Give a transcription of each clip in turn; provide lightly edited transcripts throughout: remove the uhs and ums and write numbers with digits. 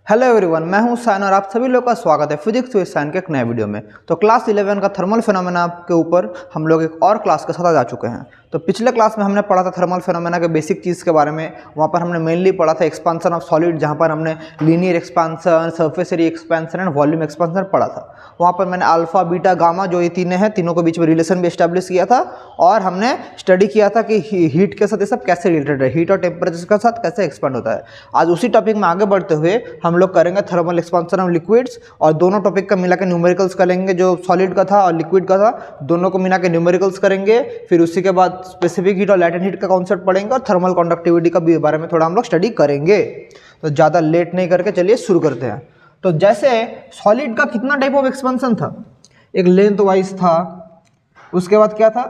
Hello everyone, मैं हूं sign और आप सभी लोग का स्वागत है फिजिक्स विद साइन के एक नए वीडियो में। तो क्लास 11 का थर्मल फिनोमेना के ऊपर हम लोग एक और क्लास के साथ आ जा चुके हैं। तो पिछले क्लास में हमने पढ़ा था थर्मल फिनोमेना के बेसिक चीज़ के बारे में। वहाँ पर हमने मेनली पढ़ा था एक्सपांसन ऑफ सॉलिड, जहाँ पर हमने linear expansion, surface area expansion and volume expansion पढ़ा था। वहाँ पर मैंने अल्फा बीटा गामा जो ये तीनों हैं, तीनों के बीच में रिलेशन भी एस्टैब्लिश किया था और हमने स्टडी किया था कि हीट के साथ ये सब कैसे रिलेटेड है, हीट और टेम्परेचर के साथ कैसे एक्सपांड होता है। आज उसी टॉपिक में आगे बढ़ते हुए हम लोग करेंगे थर्मल एक्सपांसन ऑफ लिक्विड्स और दोनों टॉपिक का मिला के न्यूमेरिकल्स करेंगे, जो सॉलिड का था और लिक्विड का था दोनों को मिला के न्यूमेरिकल्स करेंगे। फिर उसी के बाद स्पेसिफिक हीट और लैटेंट हीट का कॉन्सेप्ट पढ़ेंगे और थर्मल कंडक्टिविटी का भी बारे में थोड़ा हम लोग स्टडी करेंगे। तो ज़्यादा लेट नहीं करके चलिए शुरू करते हैं। तो जैसे सॉलिड का कितना टाइप ऑफ एक्सपेंशन था, एक लेंथ वाइज था, उसके बाद क्या था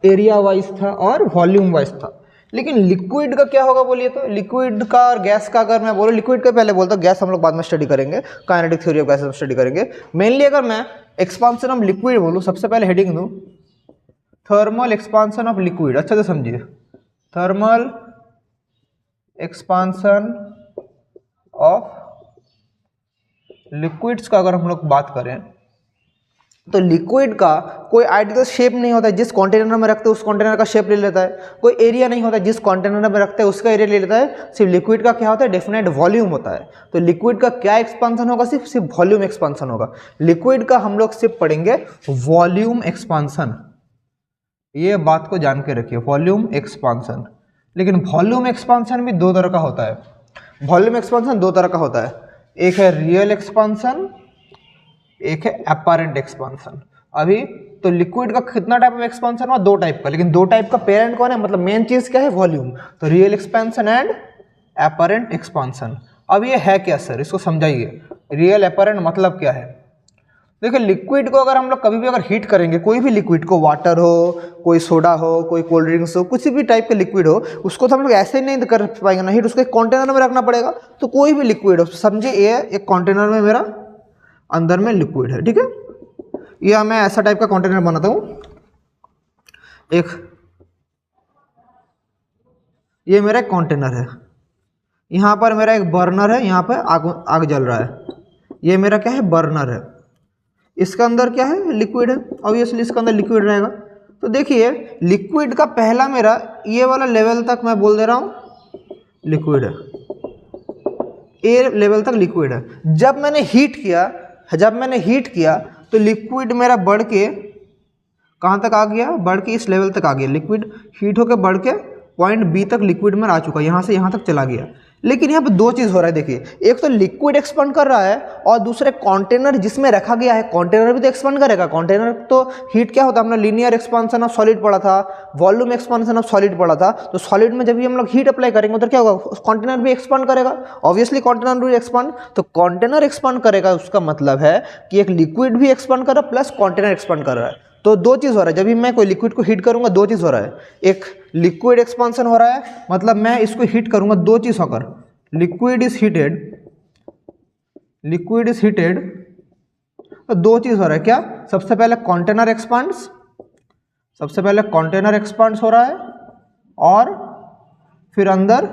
एरिया वाइज था और वॉल्यूम वाइज था। लेकिन लिक्विड का क्या होगा बोलिए तो। लिक्विड का और गैस का अगर मैं बोलूँ, लिक्विड का पहले बोलता हूँ, गैस हम लोग बाद में स्टडी करेंगे, kinetic theory of gases study करेंगे। मेनली अगर मैं एक्सपांशन ऑफ लिक्विड बोलूँ, सबसे पहले हेडिंग दूँ थर्मल एक्सपांशन ऑफ लिक्विड। अच्छे से समझिए, थर्मल एक्सपांशन ऑफ लिक्विड्स का अगर हम लोग बात करें तो लिक्विड का कोई आइडियल शेप नहीं होता है, जिस कंटेनर में रखते हैं उस कंटेनर का शेप ले लेता है। कोई एरिया नहीं होता है, जिस कंटेनर में रखते हैं उसका एरिया ले लेता है। सिर्फ लिक्विड का क्या होता है, डेफिनेट वॉल्यूम होता है। तो लिक्विड का क्या एक्सपांसन होगा, सिर्फ वॉल्यूम एक्सपांसन होगा। लिक्विड का हम लोग सिर्फ पढ़ेंगे वॉल्यूम एक्सपांसन, ये बात को जान के रखिए, वॉल्यूम एक्सपांसन। लेकिन वॉल्यूम एक्सपांसन भी दो तरह का होता है। वॉल्यूम एक्सपांसन दो तरह का होता है, एक है रियल एक्सपांसन, एक है अपैरेंट एक्सपांसन। अभी तो लिक्विड का कितना टाइप ऑफ एक्सपांसन हुआ, दो टाइप का, लेकिन दो टाइप का पेरेंट कौन है, मतलब मेन चीज क्या है, वॉल्यूम। तो real expansion and apparent expansion. अब ये है क्या सर, इसको समझाइए। रियल अपैरेंट मतलब क्या है। देखिए लिक्विड को अगर हम लोग कभी भी अगर हीट करेंगे, कोई भी लिक्विड को, वाटर हो, कोई सोडा हो, कोई कोल्ड ड्रिंक्स हो, कुछ भी टाइप का लिक्विड हो, उसको तो हम लोग ऐसे ही नहीं कर पाएंगे ना हीट, उसको एक कंटेनर में रखना पड़ेगा। तो कोई भी लिक्विड हो, समझिए ये एक कंटेनर में मेरा अंदर में लिक्विड है, ठीक है। ये मैं ऐसा टाइप का कंटेनर बनाता हूँ, एक ये मेरा एक कंटेनर है, यहाँ पर मेरा एक बर्नर है, यहाँ पर आग जल रहा है। ये मेरा क्या है, बर्नर है। इसका अंदर क्या है, लिक्विड है। ऑब्वियसली इसका अंदर लिक्विड रहेगा। तो देखिए लिक्विड का पहला मेरा ये वाला लेवल तक मैं बोल दे रहा हूँ लिक्विड है, ए लेवल तक लिक्विड है। जब मैंने हीट किया तो लिक्विड मेरा बढ़ के कहाँ तक आ गया, बढ़ के इस लेवल तक आ गया। लिक्विड हीट होकर बढ़ के पॉइंट बी तक लिक्विड में आ चुका, यहाँ से यहाँ तक चला गया। लेकिन यहाँ पे दो चीज़ हो रहा है, देखिए, एक तो लिक्विड एक्सपांड कर रहा है और दूसरे कंटेनर जिसमें रखा गया है, कंटेनर भी तो एक्सपांड करेगा। कंटेनर तो हीट क्या होता है, हमने लीनियर एक्सपांसन ऑफ सॉलिड पढ़ा था, वॉल्यूम एक्सपांसन ऑफ सॉलिड पढ़ा था। तो सॉलिड में जब भी हम लोग हीट अप्लाई करेंगे उधर क्या होगा, कंटेनर भी एक्सपांड करेगा। ऑब्वियसली कंटेनर भी एक्सपांड, तो कंटेनर एक्सपांड करेगा, उसका मतलब है कि एक लिक्विड भी एक्सपांड कर रहा है प्लस कंटेनर एक्सपांड कर रहा है। तो दो चीज़ हो रहा है, जब भी मैं कोई लिक्विड को हीट करूंगा दो चीज़ हो रहा है, एक लिक्विड एक्सपांसन हो रहा है, मतलब मैं इसको हीट करूंगा, दो चीज़ होकर लिक्विड इज हीटेड, तो दो चीज हो रहा है। क्या, सबसे पहले कंटेनर एक्सपांड्स हो रहा है और फिर अंदर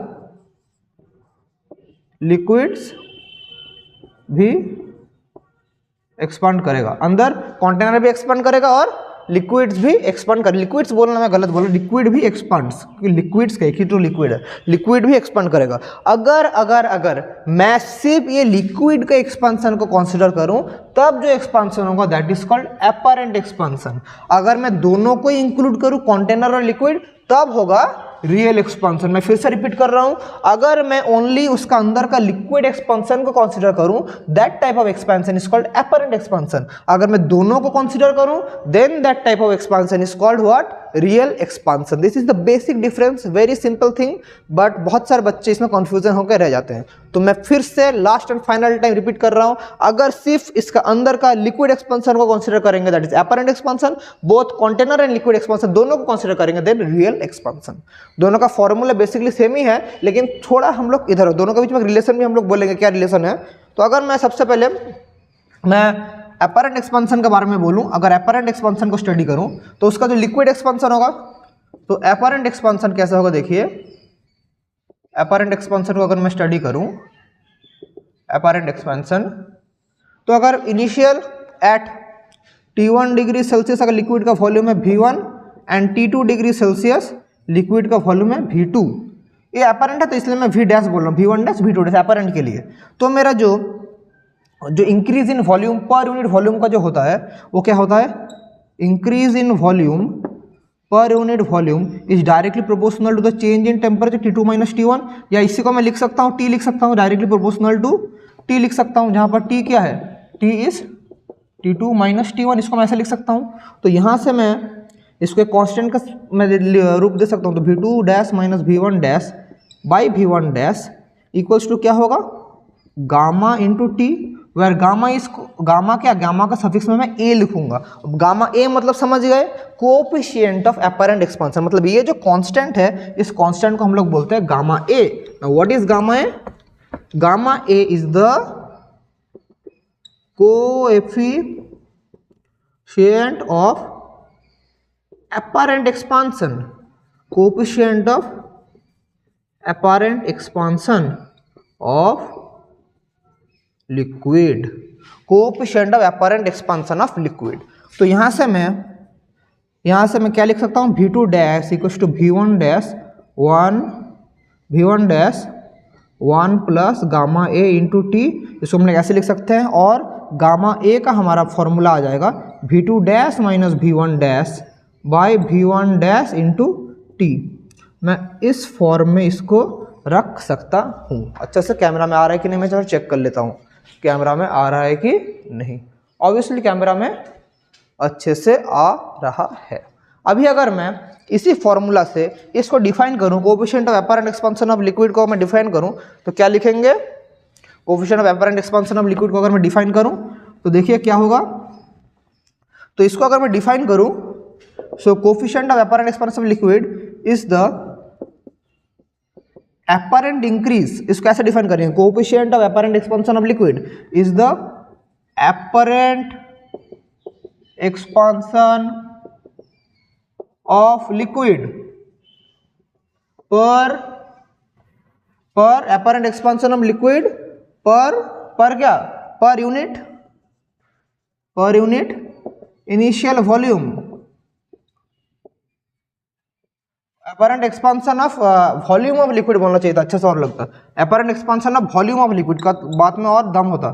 लिक्विड्स भी एक्सपांड करेगा, अंदर कंटेनर भी एक्सपांड करेगा और लिक्विड्स भी एक्सपांड कर, लिक्विड्स बोलना मैं गलत बोला, लिक्विड भी एक्सपांड्स, लिक्विड्स का एक ही तो लिक्विड है, लिक्विड भी एक्सपांड करेगा। अगर मैं सिर्फ ये लिक्विड के एक्सपांसन को कंसीडर करूं, तब जो एक्सपांसन होगा that is called apparent expansion. अगर मैं दोनों को इंक्लूड करूं, कंटेनर और लिक्विड, तब होगा रियल एक्सपांसन। मैं फिर से रिपीट कर रहा हूं, अगर मैं ओनली उसका अंदर का लिक्विड एक्सपांसन को कंसीडर करूं, that type of expansion is called apparent expansion. अगर मैं दोनों को कंसीडर करूं, then that type of expansion is called what, real expansion. This is the basic difference, very simple thing, but बहुत सारे बच्चे इसमें कंफ्यूजन होकर रह जाते हैं। तो मैं फिर से last and final time repeat कर रहा हूं, अगर सिर्फ इसका अंदर का लिक्विड एक्सपांसन को कंसीडर करेंगे that is apparent expansion, both container and liquid expansion दोनों को कंसीडर करेंगे देन रियल एक्सपांसन। दोनों का फॉर्मूला बेसिकली सेम ही है, लेकिन थोड़ा हम लोग इधर, दोनों के बीच में रिलेशन भी हम लोग बोलेंगे क्या रिलेशन है। तो अगर मैं सबसे पहले मैं अपैरेंट एक्सपांसन के बारे में बोलूं, अगर अपैरेंट एक्सपांसन को स्टडी करूं तो उसका जो लिक्विड एक्सपांसन होगा, तो अपैरेंट एक्सपांसन कैसा होगा, देखिए अपैरेंट एक्सपांसन को अगर मैं स्टडी करूं, अपैरेंट एक्सपेंशन। तो अगर initial at T1 degree Celsius अगर लिक्विड का वॉल्यूम है V1 and T2 degree Celsius liquid का वॉल्यूम है V2, ये अपैरेंट है तो इसलिए मैं V डैश बोल रहा हूँ, V1 dash V2 dash apparent के लिए। तो मेरा जो increase in volume per unit volume का जो होता है वो क्या होता है, increase in volume per unit volume is directly proportional to the change in temperature T2 minus T1, या इसी को मैं लिख सकता हूँ T लिख सकता हूँ, डायरेक्टली प्रोपोर्शनल टू T लिख सकता हूँ, जहाँ पर T क्या है, T is T2 minus T1, इसको मैं ऐसे लिख सकता हूँ। तो यहाँ से मैं इसको एक कॉन्स्टेंट का मैं रूप दे सकता हूँ, तो V2 dash minus V1 dash by V1 dash equals to क्या होगा, gamma into T, where gamma इसको गामा क्या, गामा का सफिक्स में मैं ए लिखूंगा। गामा ए मतलब समझ गए, कोएफिशिएंट ऑफ अपैरेंट एक्सपेंशन, मतलब ये जो कांस्टेंट है इस कांस्टेंट को हम लोग बोलते हैं gamma A. What is gamma A? Gamma A is the coefficient of apparent expansion, coefficient of apparent expansion of liquid, coefficient of apparent expansion of liquid। तो यहाँ से मैं क्या लिख सकता हूँ, V2 dash equals to V1 dash 1 plus gamma a into T, इसको हम लोग ऐसे लिख सकते हैं। और गामा ए का हमारा फॉर्मूला आ जाएगा V2 dash minus V1 dash by V1 dash into T. मैं इस फॉर्म में इसको रख सकता हूँ। अच्छा से कैमरा में आ रहा है कि नहीं, मैं जरा चेक कर लेता हूँ कैमरा में आ रहा है कि नहीं। ऑब्वियसली कैमरा में अच्छे से आ रहा है। अभी अगर मैं इसी फॉर्मूला से इसको डिफाइन करूँ, coefficient of apparent expansion of liquid को मैं डिफाइन करूँ तो क्या लिखेंगे, coefficient of apparent expansion of liquid को अगर मैं डिफाइन करूँ तो देखिए क्या होगा। तो इसको अगर मैं डिफाइन करूँ, so coefficient of apparent expansion of liquid is the apparent increase, इसको कैसे डिफाइन करेंगे, coefficient of apparent expansion of liquid is the apparent expansion of liquid per apparent expansion of liquid per क्या, per unit initial volume, apparent expansion of volume of liquid बोलना चाहिए था, अच्छा से और लगता। Apparent expansion of volume of liquid का बात में और दम होता,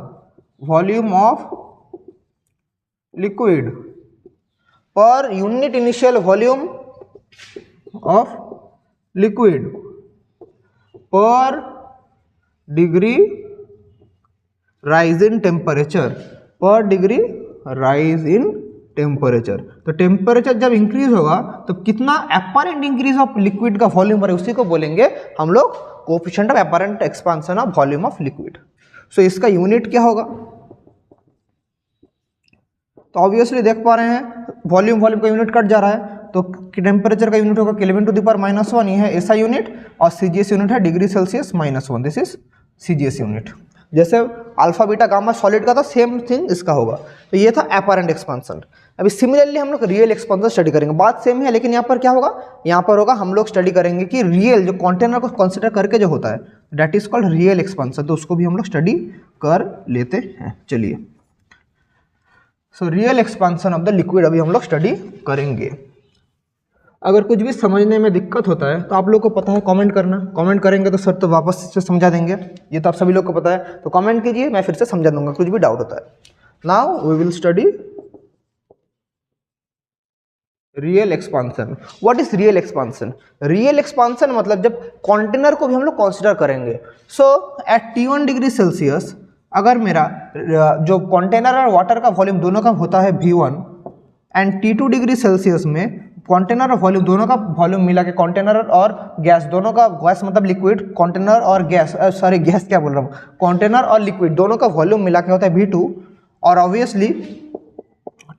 volume of liquid per unit initial volume of liquid पर डिग्री राइज इन टेम्परेचर, पर डिग्री राइज इन टेम्परेचर। तो टेम्परेचर जब इंक्रीज होगा तो कितना अपैरेंट इंक्रीज ऑफ लिक्विड का वॉल्यूम है, उसी को बोलेंगे हम लोग coefficient of apparent expansion of volume of liquid. So इसका यूनिट क्या होगा, तो ऑब्वियसली देख पा रहे हैं वॉल्यूम का यूनिट कट जा रहा है, तो टेम्परेचर का यूनिट होगा केल्विन टू द पावर -1, ये है एसआई यूनिट, और सीजीएस यूनिट है degree Celsius -1, this is CGS unit. जैसे अल्फा बीटा गामा सॉलिड का था, सेम थिंग इसका होगा। तो ये था अपैरेंट एक्सपेंशन। अभी सिमिलरली हम लोग रियल एक्सपेंशन स्टडी करेंगे, बात सेम है लेकिन यहाँ पर क्या होगा, यहाँ पर होगा हम लोग स्टडी करेंगे कि रियल जो कंटेनर को कंसिडर करके जो होता है that is called real expansion, तो उसको भी हम लोग स्टडी कर लेते हैं। चलिए, so real expansion of the liquid अभी हम लोग स्टडी करेंगे। अगर कुछ भी समझने में दिक्कत होता है तो आप लोग को पता है कमेंट करना, कमेंट करेंगे तो सर तो वापस से समझा देंगे, ये तो आप सभी लोग को पता है, तो कमेंट कीजिए, मैं फिर से समझा दूंगा कुछ भी डाउट होता है। Now we will study real expansion. What is real expansion? Real expansion मतलब जब कंटेनर को भी हम लोग कंसिडर करेंगे। सो एट T1 डिग्री सेल्सियस अगर मेरा जो कंटेनर और वाटर का वॉल्यूम दोनों का होता है V1 and T2 degree Celsius में कंटेनर और वॉल्यूम दोनों का वॉल्यूम मिला के कंटेनर और गैस दोनों का, गैस मतलब लिक्विड, कंटेनर और गैस, सॉरी गैस क्या बोल रहा हूँ, कंटेनर और लिक्विड दोनों का वॉल्यूम मिला के होता है V2, और obviously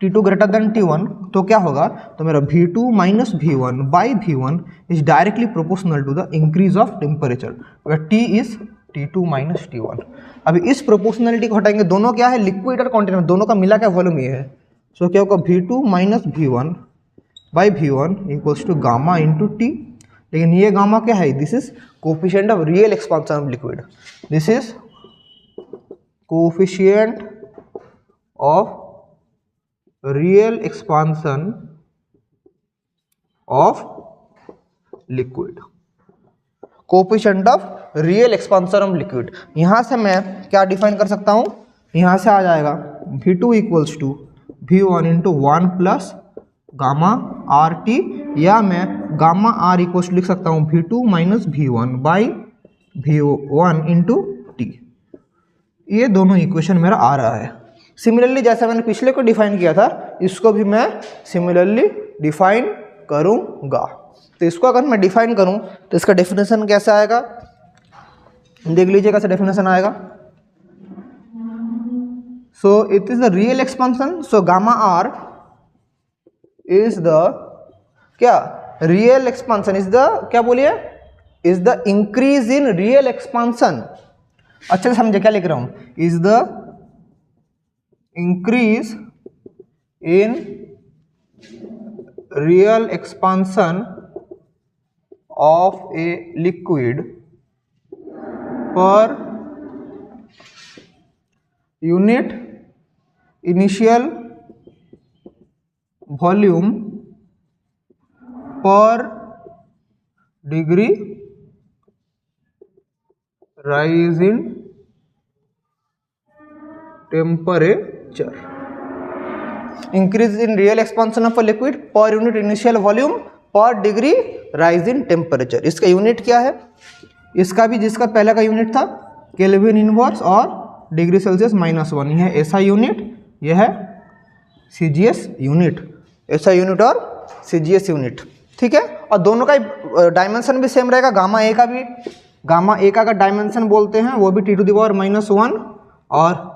T2 greater than T1, तो क्या होगा, तो मेरा V2 minus V1 by V1 is directly proportional to the increase of temperature, where T is T2 minus T1। अभी इस प्रोपोर्शनलिटी को हटाएंगे, दोनों क्या है, लिक्विड और कंटेनर दोनों का मिला के वॉल्यूम ये है। सो क्या होगा, V2 minus V1 by V1 equals to gamma into T. लेकिन ये गामा क्या है, this is coefficient of real expansion of liquid, this is coefficient of real expansion of liquid, coefficient of real expansion of liquid. यहां से मैं क्या define कर सकता हूं, यहां से आ जाएगा V2 equals to V1 into 1 plus gamma आर टी, या मैं गामा आर इक्वल्स लिख सकता हूँ V2 minus V1 by V1 into t. ये दोनों इक्वेशन मेरा आ रहा है। सिमिलरली जैसे मैंने पिछले को डिफाइन किया था, इसको भी मैं सिमिलरली डिफाइन करूँगा। तो इसको अगर मैं डिफाइन करूँ तो इसका डेफिनेशन कैसे आएगा, देख लीजिए कैसे डेफिनेशन आएगा। So it is the real expansion, so gamma r is the क्या, रियल एक्सपांसन इज द क्या बोलिए, is the increase in real expansion. अच्छे से समझे क्या लिख रहा हूं, is the increase in real expansion of a liquid per unit initial volume per degree rise in temperature. Increase in real expansion of a liquid per unit initial volume per degree rise in temperature. इसका unit क्या है, इसका भी जिसका पहले का unit था kelvin inverse और डिग्री सेल्सियस -1, यह है एसआई यूनिट, यह है सीजीएस यूनिट, एसआई यूनिट और सीजीएस यूनिट, ठीक है। और दोनों का डायमेंशन भी सेम रहेगा, गामा ए का भी, गामा ए का अगर डायमेंशन बोलते हैं वो भी T⁻⁻1 और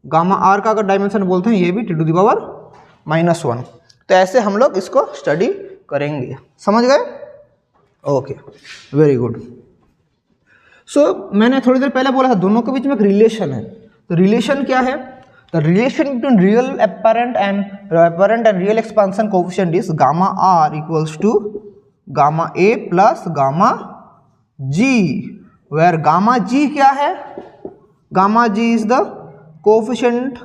गामा आर का अगर डायमेंशन बोलते हैं ये भी T⁻⁻1। तो ऐसे हम लोग इसको स्टडी करेंगे, समझ गए, ओके, वेरी गुड। सो मैंने थोड़ी देर पहले बोला था दोनों के बीच में एक रिलेशन है, तो रिलेशन क्या है, the relation between real apparent and real expansion coefficient is gamma r equals to gamma a plus gamma g, where gamma g क्या है, gamma g is the coefficient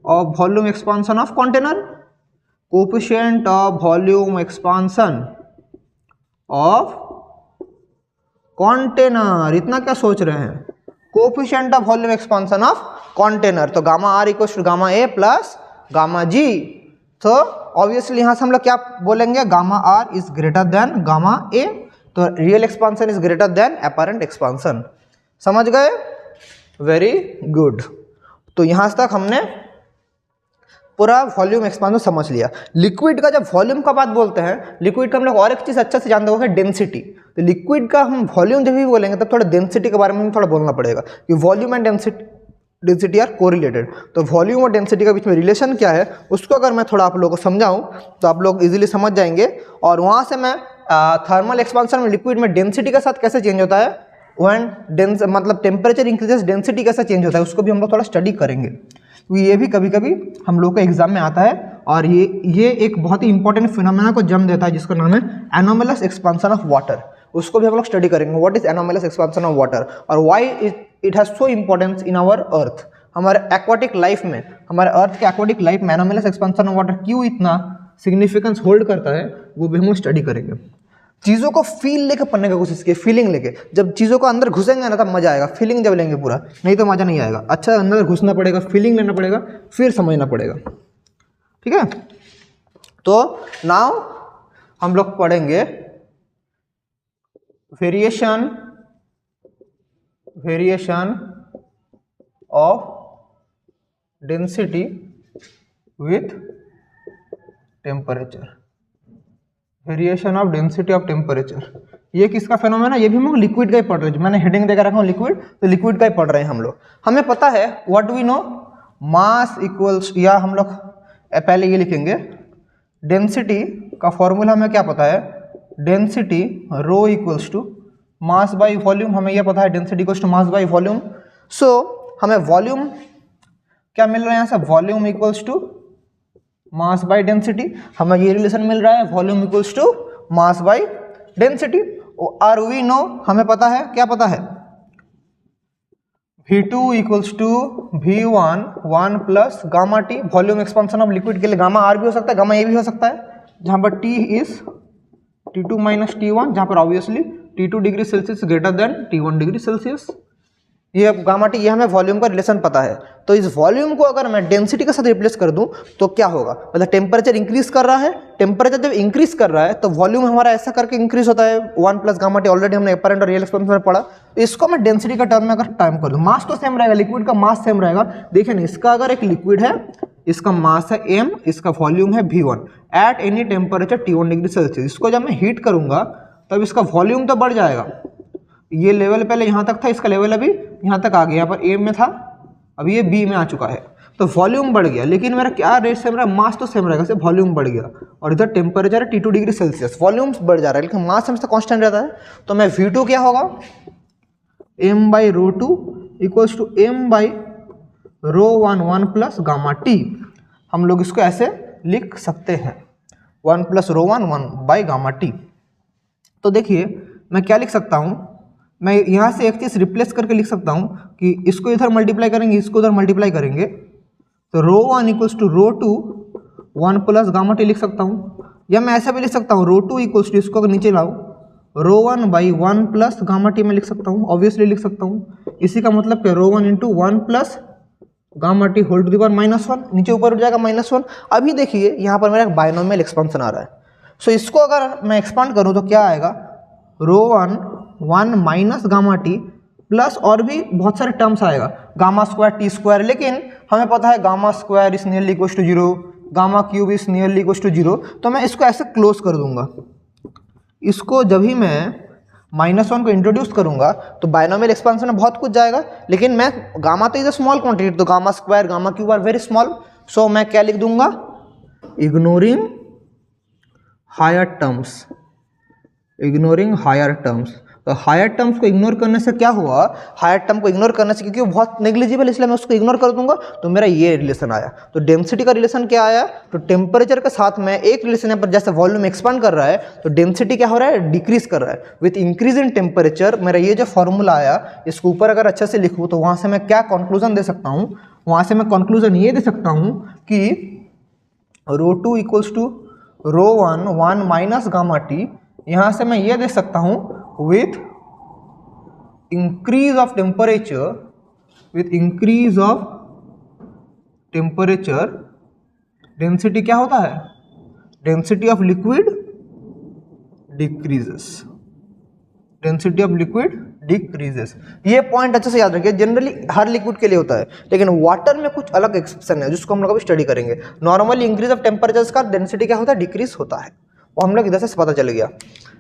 of volume expansion of container, coefficient of volume expansion of container, इतना क्या सोच रहे हैं, coefficient of volume expansion of container, तो gamma r equals to gamma a plus gamma g. तो obviously यहाँ से हम लोग क्या बोलेंगे, gamma r is greater than gamma a, तो real expansion is greater than apparent expansion, समझ गए, वेरी गुड। तो यहाँ तक हमने पूरा वॉल्यूम एक्सपांशन समझ लिया। लिक्विड का जब वॉल्यूम का बात बोलते हैं, लिक्विड का हम लोग और एक चीज़ अच्छे से जानते होंगे, डेंसिटी। तो लिक्विड का हम वॉल्यूम जब भी बोलेंगे तब थोड़ा डेंसिटी के बारे में थोड़ा बोलना पड़ेगा कि volume and density are correlated. तो वॉल्यूम और डेंसिटी के बीच में रिलेशन क्या है उसको अगर मैं थोड़ा आप लोगों को समझाऊं तो आप लोग इजीली समझ जाएंगे। और वहाँ से मैं थर्मल एक्सपांशन में लिक्विड में डेंसिटी के साथ कैसे चेंज होता है, व्हेन मतलब टेम्परेचर इंक्रीजेस डेंसिटी कैसे चेंज होता है, उसको भी हम लोग थोड़ा स्टडी करेंगे। तो ये भी कभी कभी हम लोग के एग्जाम में आता है, और ये एक बहुत ही इंपॉर्टेंट फिनोमेना को जन्म देता है जिसका नाम है एनोमलस एक्सपांशन ऑफ वाटर। उसको भी हम लोग स्टडी करेंगे, what is anomalous expansion of water और why it has so importance in our earth, हमारे एक्वाटिक लाइफ में, हमारे अर्थ के एक्वाटिक लाइफ में एनोमलस एक्सपांशन ऑफ वाटर क्यों इतना सिग्निफिकेंस होल्ड करता है, वो भी हम स्टडी करेंगे। चीज़ों को फील लेके पढ़ने की कोशिश कीजिए, फीलिंग लेके। जब चीज़ों को अंदर घुसेंगे ना तब मजा आएगा, फीलिंग जब लेंगे पूरा, नहीं तो मजा नहीं आएगा। अच्छा अंदर घुसना पड़ेगा, फीलिंग लेना पड़ेगा, फिर समझना पड़ेगा, ठीक है। तो नाउ हम लोग पढ़ेंगे variation of density with temperature, variation of density of temperature. ये किसका फेनोमेना, ये भी हम लोग लिक्विड का ही पढ़ रहे हैं। मैंने हेडिंग देकर रखा हूँ लिक्विड, तो लिक्विड का ही पढ़ रहे हैं हम लोग। हमें पता है what we know, mass equals, या हम लोग पहले ये लिखेंगे डेंसिटी का फॉर्मूला हमें क्या पता है, density rho equals to mass by volume, हमें यह पता है density equals to mass by volume. So हमें वॉल्यूम क्या मिल रहा है यहाँ से, volume equals to mass by density, हमें ये रिलेशन मिल रहा है volume equals to mass by density. और वी नो, हमें पता है, क्या पता है, V2 equals to V1 1 plus gamma t, volume expansion of liquid के लिए गामा आर भी हो सकता है, गामा ए भी हो सकता है, जहाँ पर T is T2 minus T1, जहाँ पर obviously T2 degree Celsius greater than T1 degree Celsius. ये गामा टी, ये हमें वॉल्यूम का रिलेशन पता है। तो इस वॉल्यूम को अगर मैं डेंसिटी के साथ रिप्लेस कर दूं तो क्या होगा, मतलब टेम्परेचर इंक्रीज कर रहा है, टेम्परेचर जब इंक्रीज कर रहा है तो वॉल्यूम हमारा ऐसा करके इंक्रीज होता है 1 प्लस गामा टी, ऑलरेडी हमने अपरेंट और रियल एक्सपेरिमेंट में पढ़ा। तो इसको मैं डेंसिटी का टर्म में अगर टाइम कर दूं, मास तो सेम रहेगा, लिक्विड का मास सेम रहेगा। देखिए ना, इसका अगर एक लिक्विड है, इसका मास है m, इसका वॉल्यूम है v1 at any temperature T1 degree Celsius. इसको जब मैं हीट करूंगा तब इसका वॉल्यूम तो बढ़ जाएगा, ये लेवल पहले यहाँ तक था, इसका लेवल अभी यहाँ तक आ गया, यहाँ पर ए में था, अभी ये बी में आ चुका है, तो वॉल्यूम बढ़ गया। लेकिन मेरा क्या रेट सेम रहा है, मास तो सेम रहेगा, सिर्फ वॉल्यूम बढ़ गया। और इधर टेम्परेचर है T2 डिग्री सेल्सियस, वॉल्यूम बढ़ जा रहा है लेकिन मास हमेशा कांस्टेंट रहता है। तो मैं V2 क्या होगा, m by rho two equals to m by rho 1 plus gamma T. हम लोग इसको ऐसे लिख सकते हैं, 1 plus rho 1 by gamma T. तो देखिए मैं क्या लिख सकता हूँ, मैं यहाँ से एक चीज़ रिप्लेस करके लिख सकता हूँ कि इसको इधर मल्टीप्लाई करेंगे, इसको उधर मल्टीप्लाई करेंगे, तो rho 1 equals to rho 2 1 plus gamma T लिख सकता हूँ। या मैं ऐसा भी लिख सकता हूँ, रो 2 इक्वल्स टू, इसको अगर नीचे लाऊं, रो 1 बाई 1 प्लस गामा टी में लिख सकता हूँ, ऑब्वियसली लिख सकता हूँ। इसी का मतलब कि rho 1 into 1 plus gamma T whole to the power -1, नीचे ऊपर उठ जाएगा -1। अभी देखिए यहाँ पर मेरा एक बायनोमियल एक्सपांशन आ रहा है, सो इसको अगर मैं एक्सपांड करूँ तो क्या आएगा, रो 1 माइनस गामा टी प्लस और भी बहुत सारे टर्म्स आएगा, गामा स्क्वायर टी स्क्वायर, लेकिन हमें पता है gamma square is nearly equals to 0, gamma cube is nearly equals to 0। तो मैं इसको ऐसे क्लोज कर दूंगा। इसको जब ही मैं -1 को इंट्रोड्यूस करूंगा तो बायनोमियल एक्सपांशन में बहुत कुछ जाएगा, लेकिन मैं गामा तो इज अ स्मॉल क्वांटिटी, तो gamma square gamma cube are very small, so मैं क्या लिख दूंगा, ignoring higher terms, ignoring higher terms. तो हायर टर्म्स को इग्नोर करने से क्या हुआ, हायर टर्म को इग्नोर करने से, क्योंकि वो बहुत नेग्लिजिबल, इसलिए मैं उसको इग्नोर कर दूंगा, तो मेरा ये रिलेशन आया। तो डेंसिटी का रिलेशन क्या आया, तो टेम्परेचर के साथ में एक रिलेशन है, पर जैसे वॉल्यूम एक्सपांड कर रहा है तो डेंसिटी क्या हो रहा है, डिक्रीज कर रहा है विथ इंक्रीज इन टेम्परेचर। मेरा ये जो फॉर्मूला आया, इसको ऊपर अगर अच्छे से लिखूँ तो वहाँ से मैं क्या कंक्लूजन दे सकता हूँ, वहाँ से मैं कंक्लूजन ये दे सकता हूँ कि rho 2 equals to rho 1 minus gamma t. यहाँ से मैं ये दे सकता हूँ with increase of temperature, with increase of temperature density क्या होता है, density of liquid decreases, density of liquid decreases. ये पॉइंट अच्छे से याद रखिए, जनरली हर लिक्विड के लिए होता है, लेकिन वाटर में कुछ अलग एक्सेप्शन है जिसको हम लोग अभी स्टडी करेंगे। नॉर्मली इंक्रीज ऑफ टेम्परेचर का डेंसिटी क्या होता है, डिक्रीज होता है, वो हम लोग इधर से पता चल गया।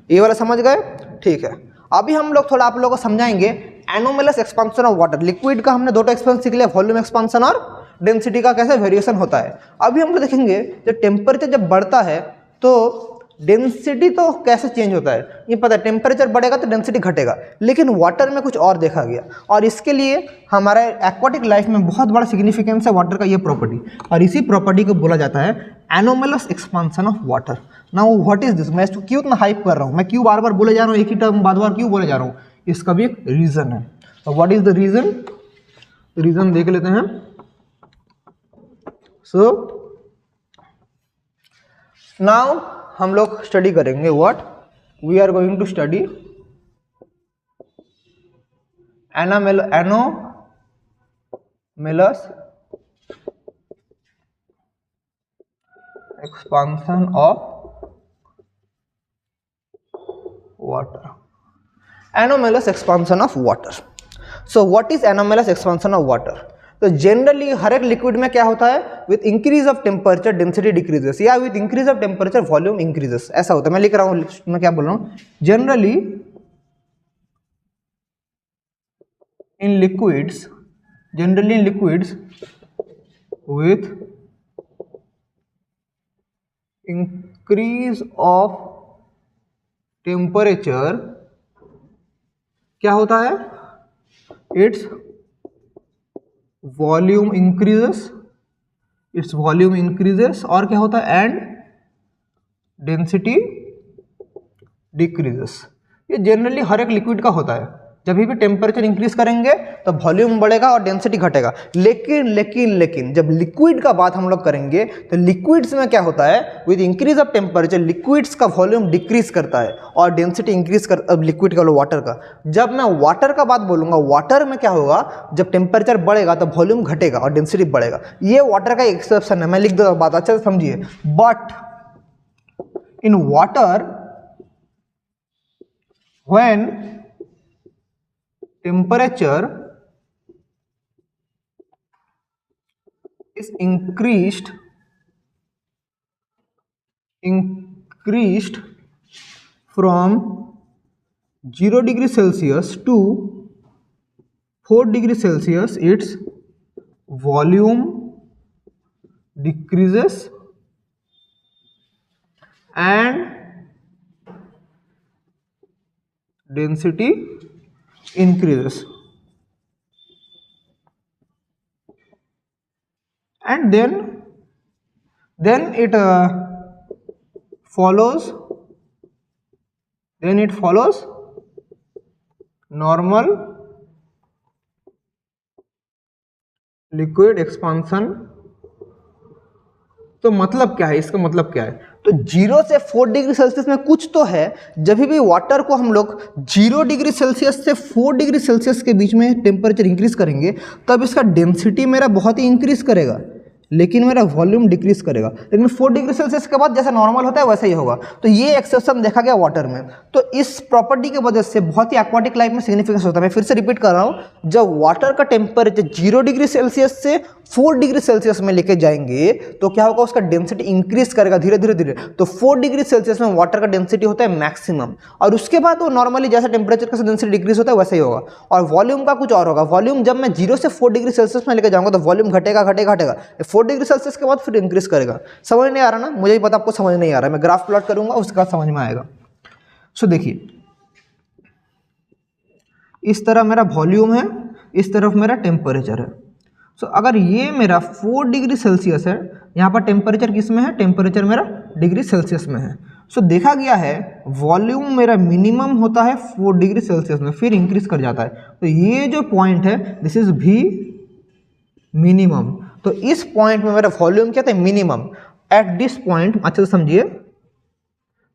ये वाला समझ गए, ठीक है। अभी हम लोग थोड़ा आप लोगों को समझाएंगे anomalous expansion of water. Liquid का हमने 2 एक्सपेरिमेंट सीख लिया, वॉल्यूम एक्सपांशन और डेंसिटी का कैसे वेरिएशन होता है। अभी हम लोग देखेंगे जब टेम्परेचर जब बढ़ता है तो डेंसिटी तो कैसे चेंज होता है, ये पता है, टेम्परेचर बढ़ेगा तो डेंसिटी घटेगा, लेकिन वाटर में कुछ और देखा गया, और इसके लिए हमारे एक्वाटिक लाइफ में बहुत बड़ा सिग्निफिकेंस है वाटर का ये प्रॉपर्टी, और इसी प्रॉपर्टी को बोला जाता है anomalous expansion of water. Now what is this, मैं इसको क्यों इतना हाइप कर रहा हूँ, मैं क्यों बार बार बोले जा रहा हूँ, एक ही टर्म बार बार क्यों बोले जा रहा हूँ, इसका भी एक रीजन है। तो what is the reason, reason देख लेते हैं। सो नाउ हम लोग स्टडी करेंगे, what we are going to study anomalous expansion of water, anomalous expansion of water. So what is anomalous expansion of water, तो जनरली हर एक लिक्विड में क्या होता है, with increase of temperature density decreases, या with increase of temperature volume increases, ऐसा होता है। मैं लिख रहा हूं, मैं क्या बोल रहा हूं, generally in liquids with increase of temperature क्या होता है, its volume increases और क्या होता है, and density decreases। ये जनरली हर एक लिक्विड का होता है, जब भी टेम्परेचर इंक्रीज करेंगे तो वॉल्यूम बढ़ेगा और डेंसिटी घटेगा। लेकिन जब लिक्विड का बात हम लोग करेंगे तो लिक्विड्स में क्या होता है, with increase of temperature liquids का वॉल्यूम डिक्रीज करता है और डेंसिटी इंक्रीज कर, अब लिक्विड का वाटर का। जब मैं वाटर का बात बोलूँगा, वाटर में क्या होगा, जब टेम्परेचर बढ़ेगा तो वॉल्यूम घटेगा और डेंसिटी बढ़ेगा। ये वाटर का एक्सेप्शन है, मैं लिख दूँगा, बात अच्छे से समझिए। But in water when temperature is increased from 0 degree Celsius to 4 degree Celsius, its volume decreases and density increases, and then it follows normal liquid expansion। तो मतलब क्या है, इसका मतलब क्या है, तो 0 से 4 डिग्री सेल्सियस में कुछ तो है। जब भी वाटर को हम लोग 0 डिग्री सेल्सियस से 4 डिग्री सेल्सियस के बीच में टेम्परेचर इंक्रीज करेंगे तब इसका डेंसिटी मेरा बहुत ही इंक्रीज करेगा, लेकिन मेरा वॉल्यूम डिक्रीज करेगा। लेकिन 4 डिग्री सेल्सियस के बाद जैसा नॉर्मल होता है वैसा ही होगा। तो ये एक्सेप्शन देखा गया वाटर में। तो इस प्रॉपर्टी की वजह से बहुत ही एक्वाटिक लाइफ में सिग्निफिकेंस होता है। मैं फिर से रिपीट कर रहा हूँ, जब वाटर का टेम्परेचर 0 डिग्री सेल्सियस से 4 डिग्री सेल्सियस में लेके जाएंगे तो क्या होगा, उसका डेंसिटी इंक्रीज करेगा धीरे धीरे। तो 4 डिग्री सेल्सियस में वाटर का डेंसिटी होता है मैक्सिमम, और उसके बाद वो नॉर्मली जैसा टेम्परेचर का डेंसिटी डिक्रीज होता है वैसा ही होगा। और वॉल्यूम का कुछ और होगा, वॉल्यूम जब मैं 0 से 4 डिग्री सेल्सियस में लेके जाऊंगा तो वॉल्यूम घटेगा 4 डिग्री सेल्सियस के बाद फिर इंक्रीज करेगा। समझ नहीं आ रहा ना, मुझे भी पता आपको समझ नहीं आ रहा है, मैं ग्राफ प्लॉट करूंगा उसके बाद समझ में आएगा। सो देखिए, इस तरह मेरा वॉल्यूम है, इस तरफ मेरा टेम्परेचर है। सो अगर ये मेरा 4 डिग्री सेल्सियस है, यहाँ पर टेम्परेचर किस में है, टेम्परेचर मेरा डिग्री सेल्सियस में है। सो देखा गया है वॉल्यूम मेरा मिनिमम होता है 4 डिग्री सेल्सियस में, फिर इंक्रीज कर जाता है। तो ये जो पॉइंट है दिस इज भी मिनिमम। तो इस पॉइंट में मेरा वॉल्यूम क्या था, मिनिमम। एट दिस पॉइंट अच्छे से समझिए,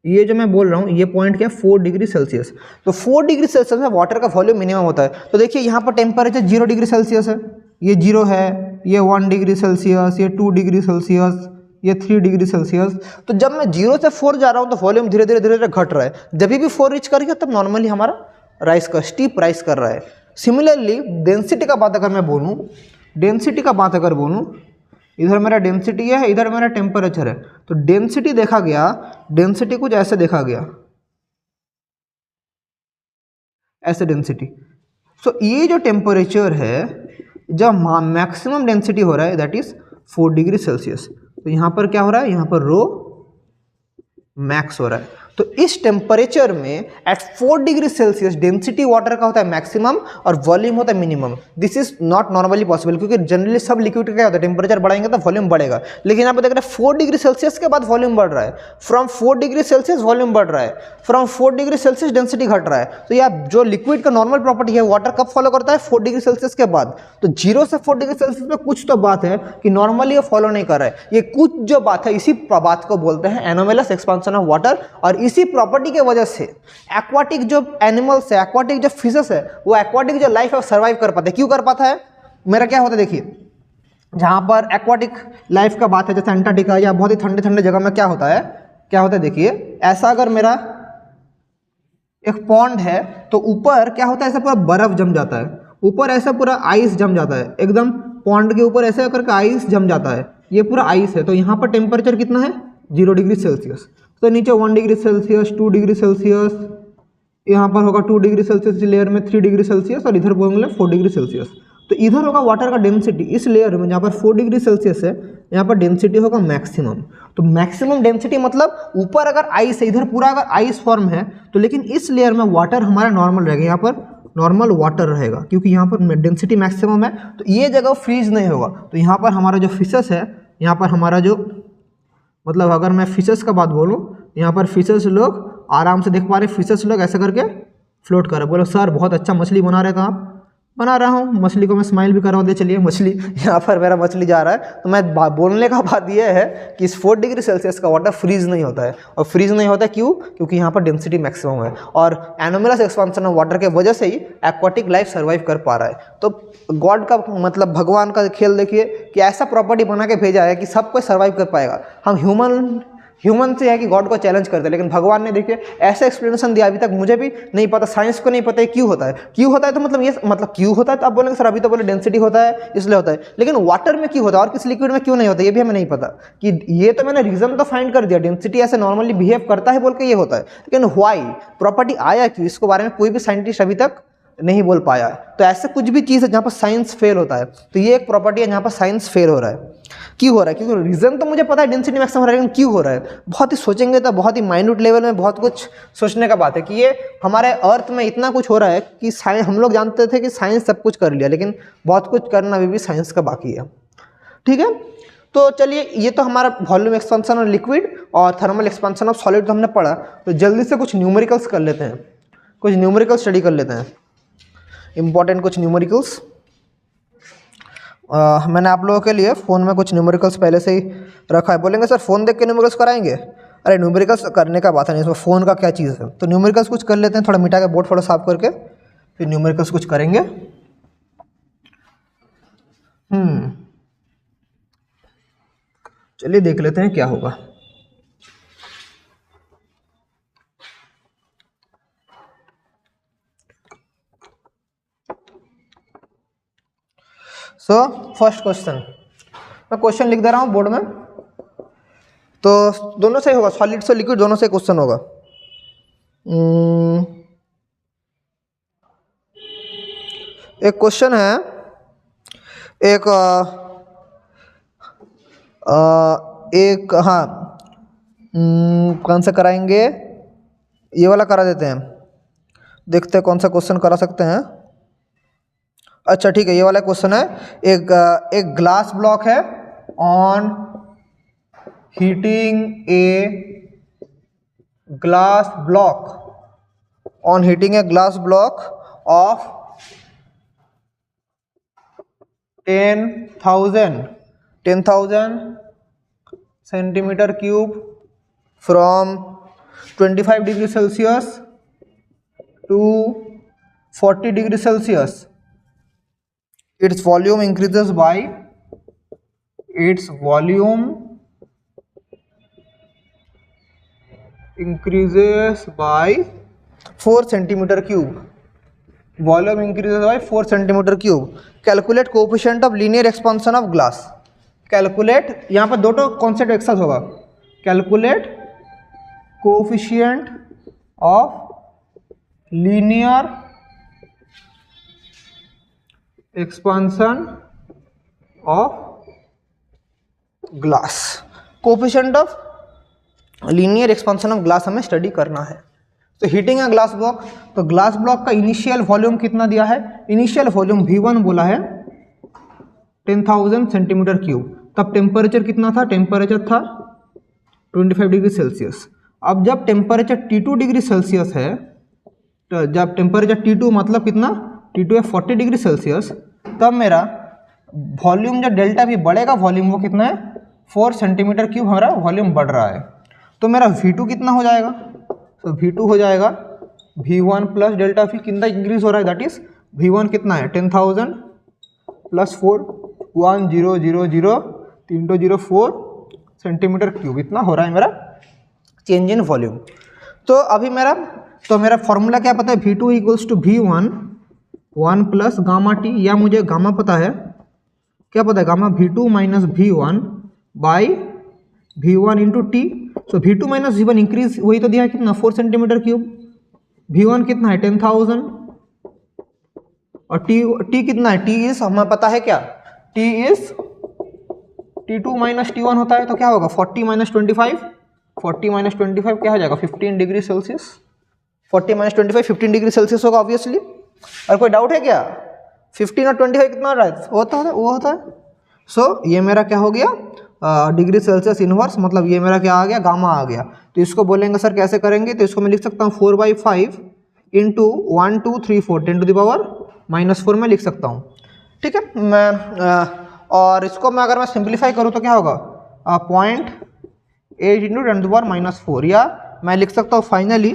ये जो मैं बोल रहा हूँ ये पॉइंट क्या है, 4 डिग्री सेल्सियस। तो 4 डिग्री सेल्सियस में वाटर का वॉल्यूम मिनिमम होता है। तो देखिए यहाँ पर टेम्परेचर 0 डिग्री सेल्सियस है, ये 0 है, ये 1 डिग्री सेल्सियस, ये 2 डिग्री सेल्सियस, ये 3 डिग्री सेल्सियस। तो जब मैं 0 से 4 जा रहा हूँ तो वॉल्यूम धीरे धीरे घट रहा है। जब भी 4 रीच कर गया तब नॉर्मली हमारा राइस का स्टीप राइस कर रहा है। सिमिलरली डेंसिटी का बात अगर मैं बोलूँ, इधर मेरा डेंसिटी है, इधर मेरा टेम्परेचर है। तो डेंसिटी देखा गया, डेंसिटी कुछ ऐसे देखा गया, ऐसे डेंसिटी। सो ये जो टेम्परेचर है, जब मैक्सिमम डेंसिटी हो रहा है दैट इज 4 डिग्री सेल्सियस, तो यहाँ पर क्या हो रहा है, यहाँ पर रो मैक्स हो रहा है। तो इस टेम्परेचर में at 4 degree Celsius density water का होता है मैक्सिमम और वॉल्यूम होता है minimum. This is not normally possible, क्योंकि जनरली सब लिक्विड का क्या होता है, टेम्परेचर बढ़ाएंगे तो वॉल्यूम बढ़ेगा। लेकिन यहाँ पे देख रहे हैं 4 डिग्री सेल्सियस के बाद वॉल्यूम बढ़ रहा है, फ्रॉम 4 डिग्री सेल्सियस वॉल्यूम बढ़ रहा है, फ्रॉम 4 डिग्री सेल्सियस डेंसिटी घट रहा है। तो यह जो लिक्विड का नॉर्मल प्रॉपर्टी है वाटर कब फॉलो करता है, 4 डिग्री सेल्सियस के बाद। तो 0 से 4 डिग्री सेल्सियस में कुछ तो बात है कि नॉर्मली ये फॉलो नहीं कर रहा है। ये कुछ जो बात है, इसी बात को बोलते हैं एनोमेलस एक्सपांशन ऑफ वाटर। और इसी प्रॉपर्टी के वजह से एक्वाटिक जो एनिमल्स है, एक्वाटिक जो फिशेस है, वो एक्वाटिक जो लाइफ है सर्वाइव कर पाते हैं। क्यों कर पाता है, मेरा क्या होता है, देखिए जहां पर एक्वाटिक लाइफ का बात है जैसे अंटार्कटिका या बहुत ही ठंडे ठंडे जगह में क्या होता है, देखिए ऐसा अगर मेरा एक पॉन्ड है तो ऊपर क्या होता है, ऐसा पूरा बर्फ जम जाता है, ऊपर ऐसा पूरा आइस जम जाता है, एकदम पॉन्ड के ऊपर ऐसे करके आइस जम जाता है, ये पूरा आइस है। तो यहाँ पर टेम्परेचर कितना है, 0 डिग्री सेल्सियस। तो नीचे 1 डिग्री सेल्सियस, 2 डिग्री सेल्सियस, यहाँ पर होगा 2 डिग्री सेल्सियस लेयर में 3 डिग्री सेल्सियस, और इधर बोलेंगे 4 डिग्री सेल्सियस। तो इधर होगा वाटर का डेंसिटी इस लेयर में जहाँ पर 4 डिग्री सेल्सियस है, यहाँ पर डेंसिटी होगा मैक्सिमम। तो मैक्सिमम डेंसिटी मतलब ऊपर अगर आइस है, इधर पूरा अगर आइस फॉर्म है तो लेकिन इस लेयर में वाटर हमारा नॉर्मल रहेगा, यहाँ पर नॉर्मल वाटर रहेगा क्योंकि यहाँ पर डेंसिटी मैक्सिमम है। तो ये जगह फ्रीज नहीं होगा। तो यहाँ पर हमारा जो फिशेस है, यहाँ पर हमारा जो मतलब अगर मैं फिशेस का बात बोलूँ, यहाँ पर फिशेस लोग आराम से देख पा रहे, फिशेस लोग ऐसे करके फ्लोट कर रहा है। बोलो सर बहुत अच्छा मछली बना रहे थे आप। बना रहा हूँ, मछली को मैं स्माइल भी कर रहा हूँ। दे चलिए मछली यहाँ पर मेरा मछली जा रहा है। तो मैं बोलने का बात यह है कि इस 4 डिग्री सेल्सियस का वाटर फ्रीज नहीं होता है। और फ्रीज नहीं होता क्यों? क्योंकि यहाँ पर डेंसिटी मैक्सिमम है और एनोमलस एक्सपांशन ऑफ वाटर के वजह से ही एक्वाटिक लाइफ सर्वाइव कर पा रहा है। तो गॉड का मतलब भगवान का खेल देखिए कि ऐसा प्रॉपर्टी बना के भेजा है कि सब कोई सर्वाइव कर पाएगा। हम ह्यूमन से है कि गॉड को चैलेंज करते हैं, लेकिन भगवान ने देखिए ऐसा एक्सप्लेनेशन दिया। अभी तक मुझे भी नहीं पता, साइंस को नहीं पता है क्यों होता है। क्यों होता है तो मतलब ये क्यों होता है तो आप बोलेंगे सर अभी तो बोले डेंसिटी होता है इसलिए होता है, लेकिन वाटर में क्यों होता है और किस लिक्विड में क्यों नहीं होता ये भी हमें नहीं पता। कि ये तो मैंने रीजन तो फाइंड कर दिया, डेंसिटी ऐसे नॉर्मली बिहेव करता है बोल के ये होता है, लेकिन व्हाई प्रॉपर्टी आया क्यों इसके बारे में कोई भी साइंटिस्ट अभी तक नहीं बोल पाया। तो ऐसे कुछ भी चीज़ है जहाँ पर साइंस फेल होता है, तो ये एक प्रॉपर्टी है जहाँ पर साइंस फेल हो रहा है। क्यों हो रहा है? क्योंकि रीज़न तो मुझे पता है डेंसिटी मैक्सिमम हो रहा है, लेकिन क्यों हो रहा है बहुत ही सोचेंगे तो बहुत ही माइन्यूट लेवल में बहुत कुछ सोचने का बात है। कि ये हमारे अर्थ में इतना कुछ हो रहा है कि साइंस, हम लोग जानते थे कि साइंस सब कुछ कर लिया, लेकिन बहुत कुछ करना अभी भी साइंस का बाकी है। ठीक है, तो चलिए ये तो हमारा वॉल्यूम एक्सपेंशन ऑफ लिक्विड और थर्मल एक्सपेंशन ऑफ सॉलिड तो हमने पढ़ा। तो जल्दी से कुछ न्यूमेरिकल्स कर लेते हैं, कुछ न्यूमेरिकल स्टडी कर लेते हैं, इंपॉर्टेंट कुछ न्यूमेरिकल्स। मैंने आप लोगों के लिए फ़ोन में कुछ न्यूमेरिकल्स पहले से ही रखा है। बोलेंगे सर फ़ोन देख के न्यूमेरिकल्स कराएंगे? अरे न्यूमेरिकल्स करने का बात है नहीं, इसमें फ़ोन का क्या चीज़ है। तो न्यूमेरिकल्स कुछ कर लेते हैं, थोड़ा मिटा के बोर्ड थोड़ा साफ करके फिर न्यूमेरिकल्स कुछ करेंगे। चलिए देख लेते हैं क्या होगा। सो फर्स्ट क्वेश्चन, मैं क्वेश्चन लिख दे रहा हूँ बोर्ड में, तो दोनों से ही होगा, सॉलिड से लिक्विड दोनों से क्वेश्चन होगा। एक क्वेश्चन है, कौन सा कराएंगे, ये वाला करा देते हैं, देखते हैं कौन सा क्वेश्चन करा सकते हैं। अच्छा ठीक है, ये वाला क्वेश्चन है, एक ग्लास ब्लॉक है on heating a glass block of 10,000 centimetre cube from 25 degree Celsius to 40 degree Celsius. its volume increases by 4 centimeter cube. Volume increases by 4 centimeter cube. Calculate coefficient of linear expansion of glass. Calculate, यहाँ पर दो concept एक साथ होगा। Calculate coefficient of linear expansion of glass. Coefficient of linear expansion of glass हमें study करना है। तो हीटिंग है ग्लास ब्लॉक, तो ग्लास ब्लॉक का इनिशियल वॉल्यूम कितना दिया है? इनिशियल वॉल्यूम V1 बोला है 10,000 सेंटीमीटर क्यूब। तब टेम्परेचर कितना था? टेम्परेचर था 25 डिग्री सेल्सियस। अब जब टेम्परेचर T2 डिग्री सेल्सियस है, तो जब टेम्परेचर T2 मतलब कितना? T2 है 40 डिग्री सेल्सियस, तब मेरा वॉल्यूम जो डेल्टा भी बढ़ेगा, वॉल्यूम वो कितना है? 4 सेंटीमीटर क्यूब हमारा वॉल्यूम बढ़ रहा है। तो मेरा V2 कितना हो जाएगा? तो V2 हो जाएगा V1 प्लस डेल्टा V कितना इंक्रीज हो रहा है, दैट इज V1 कितना है? 10,000 प्लस 4 10,004 सेंटीमीटर क्यूब, इतना हो रहा है मेरा चेंज इन वॉल्यूम। तो अभी मेरा फॉर्मूला क्या पता है? V2 equals to V1 1 plus gamma t, या मुझे गामा पता है, क्या पता है? Gamma V2 minus V1 by V1 into t. So V2 minus V1 increase वही तो दिया है कितना? 4 सेंटीमीटर क्यूब। V1 कितना है? 10,000 और टी कितना है? टी इज हमें पता है क्या? T is T2 minus T1 होता है, तो क्या होगा? 40 माइनस 25 क्या हो जाएगा? 15 degree Celsius. 40 minus 25 15 degree Celsius होगा ऑब्वियसली। और कोई डाउट है क्या? 15 और 25 कितना हो रहा है? वो होता है। सो ये मेरा क्या हो गया? डिग्री सेल्सियस इनवर्स, मतलब ये मेरा क्या आ गया? गामा आ गया। तो इसको बोलेंगे सर कैसे करेंगे? तो इसको मैं लिख सकता हूँ 4/5 इंटू 1 2 3 4 10⁻⁻4 में लिख सकता हूँ। ठीक है, मैं और इसको मैं अगर मैं सिंप्लीफाई करूँ तो क्या होगा 0.8 इंटू 10⁻⁻4, या मैं लिख सकता हूँ फाइनली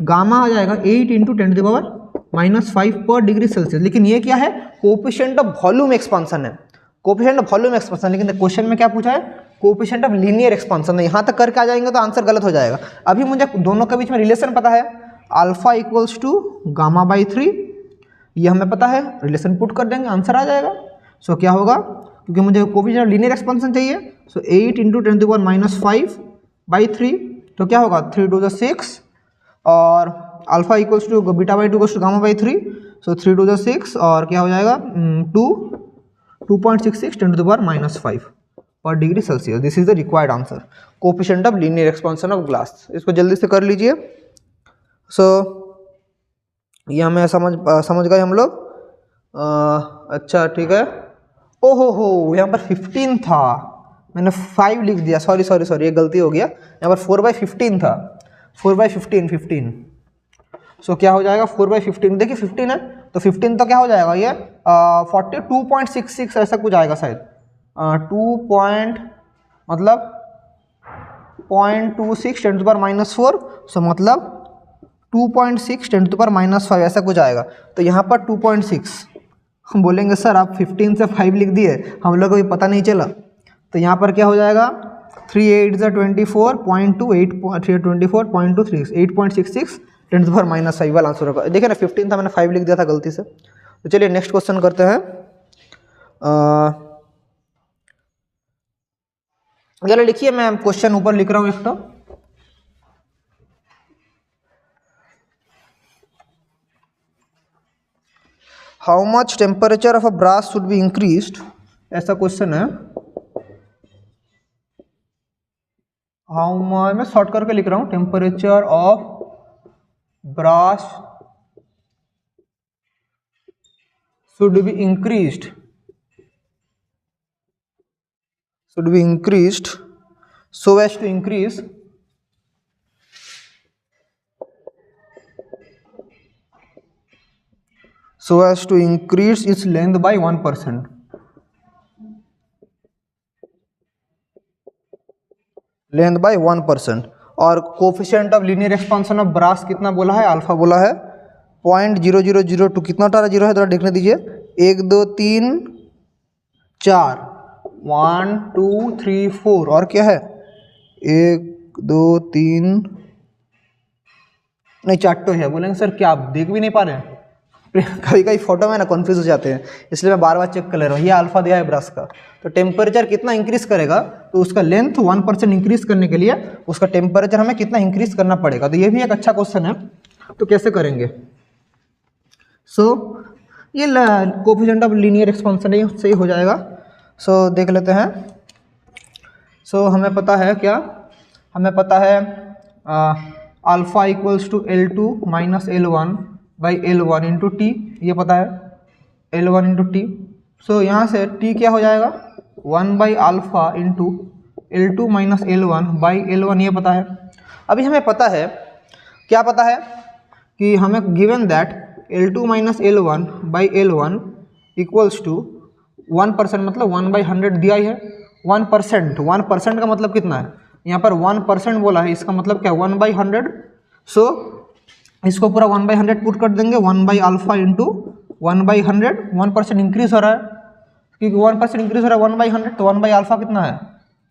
गामा आ जाएगा 8 इंटू 10⁻⁻5 पर डिग्री सेल्सियस। लेकिन ये क्या है, कोएफिशिएंट ऑफ वॉल्यूम एक्सपांशन है, कोएफिशिएंट ऑफ वॉल्यूम एक्सपांशन। लेकिन क्वेश्चन में क्या पूछा है, कोएफिशिएंट ऑफ लीनियर एक्सपांशन। यहाँ तक करके आ जाएंगे तो आंसर गलत हो जाएगा। अभी मुझे दोनों के बीच में रिलेशन पता है, alpha equals to gamma by 3, ये हमें पता है, रिलेशन पुट कर देंगे आंसर आ जाएगा। सो क्या होगा, क्योंकि मुझे कोएफिशिएंट ऑफ लीनियर एक्सपांशन चाहिए, सो 8 इंटू 10⁻⁵/3, तो क्या होगा 3 2 6, और alpha equals to beta by 2 equals to gamma by 3, so 3 2 6, और क्या हो जाएगा 2.66 10⁻⁵ पर degree Celsius. This is the required answer, coefficient of linear expansion of glass. इसको जल्दी से कर लीजिए। सो ये हमें समझ गए हम लोग। अच्छा ठीक है। ओहो हो, यहाँ पर 15 था, मैंने 5 लिख दिया, सॉरी ये गलती हो गया। यहाँ पर 4/15 था, 4/15। सो क्या हो जाएगा 4/15, देखिए 15 है तो 15 तो क्या हो जाएगा ये 42.66 ऐसा कुछ आएगा शायद, 0.26 10⁻⁻4, सो मतलब 2.6 10⁻⁻5 ऐसा कुछ आएगा। तो यहाँ पर 2.6 हम बोलेंगे सर आप 15 से 5 लिख दिए, हम लोग को भी पता नहीं चला। तो यहाँ पर क्या हो जाएगा 3 8 24.2 24.2 8.66 10⁻⁻5 वाला आंसर होगा। देखिए ना 15 था, मैंने 5 लिख दिया था गलती से। तो चलिए नेक्स्ट क्वेश्चन करते हैं। चलिए लिखिए, मैं क्वेश्चन ऊपर लिख रहा हूँ एक तो। How much temperature of a brass should be increased, ऐसा क्वेश्चन है। हाउ मच, मैं शॉर्ट करके लिख रहा हूँ, temperature of brass should be increased so as to increase its length by 1%. Length by 1%। और coefficient of linear expansion of brass कितना बोला है, अल्फा बोला है 0.0002। कितना टारा जीरो है, थोड़ा देखने दीजिए, 1 2 3 4, 1 2 3 4, और क्या है 1 2 3, नहीं 4 है। बोलेंगे सर क्या आप देख भी नहीं पा रहे हैं, कभी कभी फोटो में ना कन्फ्यूज हो जाते हैं, इसलिए मैं बार बार चेक कर ले रहा हूँ। ये अल्फा दिया है ब्रश का, तो टेम्परेचर कितना इंक्रीज करेगा, तो उसका लेंथ 1% इंक्रीज करने के लिए उसका टेम्परेचर हमें कितना इंक्रीज करना पड़ेगा। तो ये भी एक अच्छा क्वेश्चन है, तो कैसे करेंगे। सो ये कोएफिशिएंट ऑफ लीनियर एक्सपांशन है, सही हो जाएगा। सो देख लेते हैं। सो हमें पता है क्या, हमें पता है alpha equals to L2 minus L1 by L1 into t, ये पता है L1 इंटू टी। सो यहाँ से T क्या हो जाएगा 1 by alpha into L2 minus L1 by L1, ये पता है। अभी हमें पता है, क्या पता है कि हमें given that L2 minus L1 by L1 equals to 1%, मतलब 1/100 दिया ही है। 1% का मतलब कितना है, यहाँ पर 1% बोला है, इसका मतलब क्या 1/100। सो इसको पूरा 1/100 पुट कर देंगे, 1 बाई अल्फा इंटू 1/100, 1% इंक्रीज हो रहा है, क्योंकि 1% इंक्रीज हो रहा है 1/100, तो 1 बाई अल्फा कितना है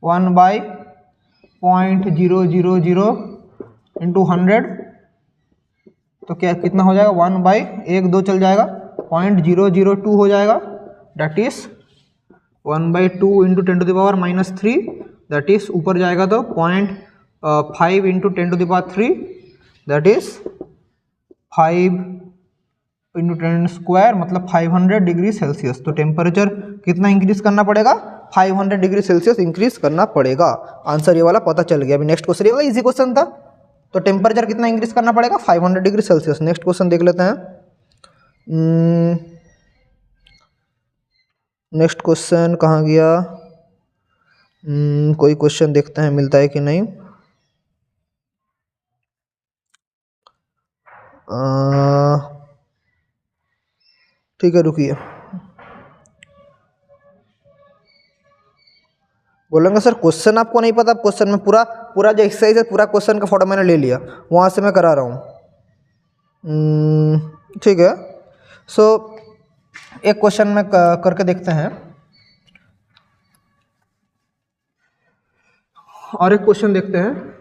1 बाई 0.000 इंटू 100, तो क्या कितना हो जाएगा 1 बाई 1 2 चल जाएगा 0.002 हो जाएगा, that is 1/2 into 10⁻⁻3, that is ऊपर जाएगा तो 0.5 into 10⁻3, that is 5 into 10 square, मतलब 500 डिग्री सेल्सियस। तो टेम्परेचर कितना इंक्रीज करना पड़ेगा 500 डिग्री सेल्सियस इंक्रीज करना पड़ेगा। आंसर ये वाला पता चल गया। अभी नेक्स्ट क्वेश्चन, ये वाला इजी क्वेश्चन था, तो टेम्परेचर कितना इंक्रीज करना पड़ेगा 500 डिग्री सेल्सियस। नेक्स्ट क्वेश्चन देख लेते हैं। नेक्स्ट क्वेश्चन कहाँ गया, कोई क्वेश्चन देखते हैं मिलता है कि नहीं। ठीक है, रुकिए। बोलेंगे सर क्वेश्चन आपको नहीं पता। क्वेश्चन में पूरा जो एक्सरसाइज है पूरा क्वेश्चन का फोटो मैंने ले लिया, वहाँ से मैं करा रहा हूँ। ठीक है। सो एक क्वेश्चन में करके देखते हैं और एक क्वेश्चन देखते हैं।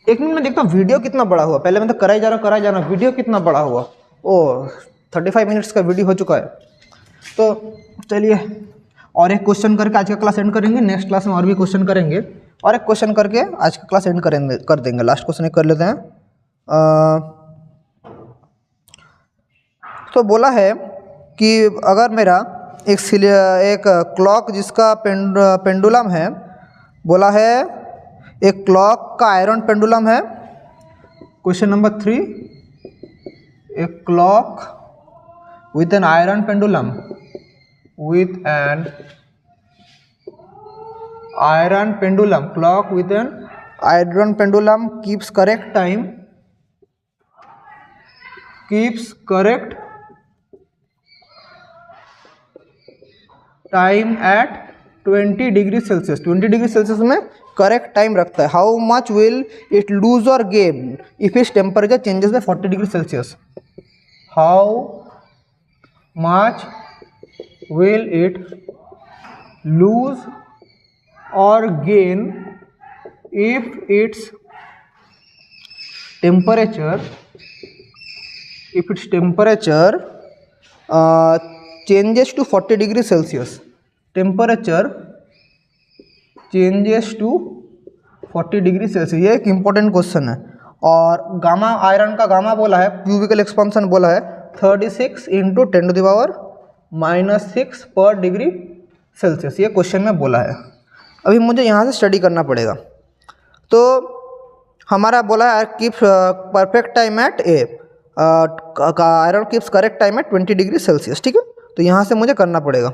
एक मिनट में देखता हूँ वीडियो कितना बड़ा हुआ। पहले मैं तो करा ही जा रहा हूँ, वीडियो कितना बड़ा हुआ। ओ 35 मिनट्स का वीडियो हो चुका है। तो चलिए और एक क्वेश्चन करके आज का क्लास एंड करेंगे। नेक्स्ट क्लास में और भी क्वेश्चन करेंगे और एक क्वेश्चन करके आज का क्लास एंड कर देंगे। लास्ट क्वेश्चन एक कर लेते हैं। तो बोला है कि अगर मेरा एक क्लॉक जिसका पेंडुलम है, बोला है एक क्लॉक का आयरन पेंडुलम है। Question number 3, a clock with an iron pendulum clock with an iron pendulum keeps correct time at 20 degree Celsius. 20 degree Celsius में करेक्ट टाइम रखता है। How much will it lose और gain if its temperature changes by 40 degree Celsius. How much will it lose or gain if its temperature changes to 40 degree Celsius। Temperature changes to 40 degree Celsius. ये एक important question है। और gamma iron का gamma बोला है, cubicle expansion बोला है 36 into 10⁻⁻6 पर डिग्री सेल्सियस। ये क्वेश्चन में बोला है। अभी मुझे यहाँ से स्टडी करना पड़ेगा। तो हमारा बोला है keep perfect time at iron keeps correct time at 20 degree Celsius. ठीक है, तो यहाँ से मुझे करना पड़ेगा।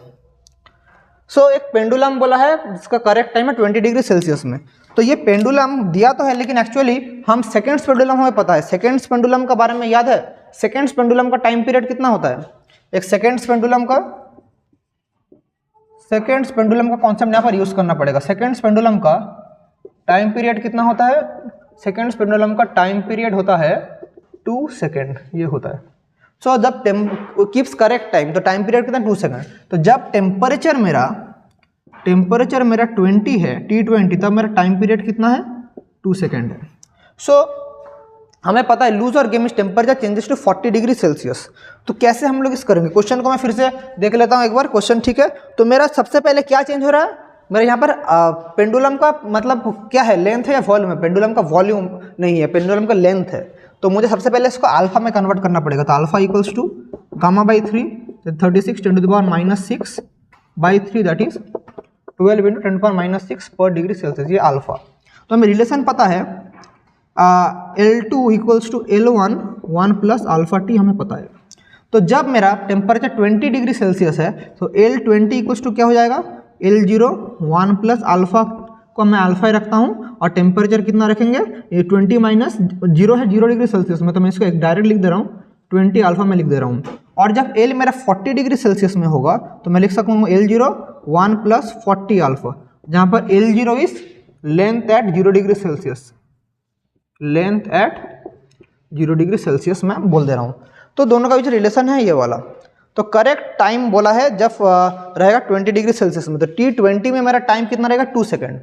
सो एक पेंडुलम बोला है जिसका करेक्ट टाइम है 20 डिग्री सेल्सियस में। तो ये पेंडुलम दिया तो है, लेकिन एक्चुअली हम सेकेंड्स पेंडुलम हमें पता है। सेकेंड्स पेंडुलम का बारे में याद है? सेकेंड्स पेंडुलम का टाइम पीरियड कितना होता है? एक सेकेंड्स पेंडुलम का कॉन्सेप्ट यहाँ पर यूज करना पड़ेगा। सेकेंड्स पेंडुलम का टाइम पीरियड कितना होता है? सेकेंड्स पेंडुलम का टाइम पीरियड होता है 2 सेकेंड। ये होता है। सो जब कीप्स करेक्ट टाइम, तो टाइम पीरियड कितना? 2 सेकेंड। तो जब टेम्परेचर मेरा 20 है, T20, तब मेरा टाइम पीरियड कितना है? 2 सेकेंड है। सो हमें पता है लूज और gain temperature changes to 40 degree Celsius. तो कैसे हम लोग इस करेंगे? क्वेश्चन को मैं फिर से देख लेता हूँ एक बार। क्वेश्चन ठीक है, तो मेरा सबसे पहले क्या चेंज हो रहा है? मेरे यहाँ पर पेंडुलम का मतलब क्या है? लेंथ है या वॉल्यूम है? पेंडुलम का वॉल्यूम नहीं है, पेंडुलम का लेंथ है। तो मुझे सबसे पहले इसको अल्फा में कन्वर्ट करना पड़ेगा। तो alpha equals to gamma by 3, 36 × 10⁻⁻6/3, that is 12 × 10⁻⁻6 पर डिग्री सेल्सियस। ये अल्फा। तो हमें रिलेशन पता है L2 equals to L1 1 plus alpha t हमें पता है। तो जब मेरा टेम्परेचर 20 डिग्री सेल्सियस है तो L20 इक्वल्स टू क्या हो जाएगा? L0 1 प्लस अल्फा को मैं अल्फा ही रखता हूँ और टेम्परेचर कितना रखेंगे? ये 20 माइनस 0 है 0 डिग्री सेल्सियस में, तो मैं इसको एक डायरेक्ट लिख दे रहा हूँ, 20 अल्फा में लिख दे रहा हूँ। और जब L मेरा 40 डिग्री सेल्सियस में होगा तो मैं लिख सकता हूँ L0 1 प्लस 40 अल्फा, जहाँ पर L0 is length at 0 degree Celsius. Length at 0 degree Celsius मैं बोल दे रहा हूँ। तो दोनों का बीच रिलेशन है ये वाला। तो करेक्ट टाइम बोला है जब रहेगा 20 डिग्री सेल्सियस में। तो T20 में मेरा टाइम कितना रहेगा? 2 सेकेंड।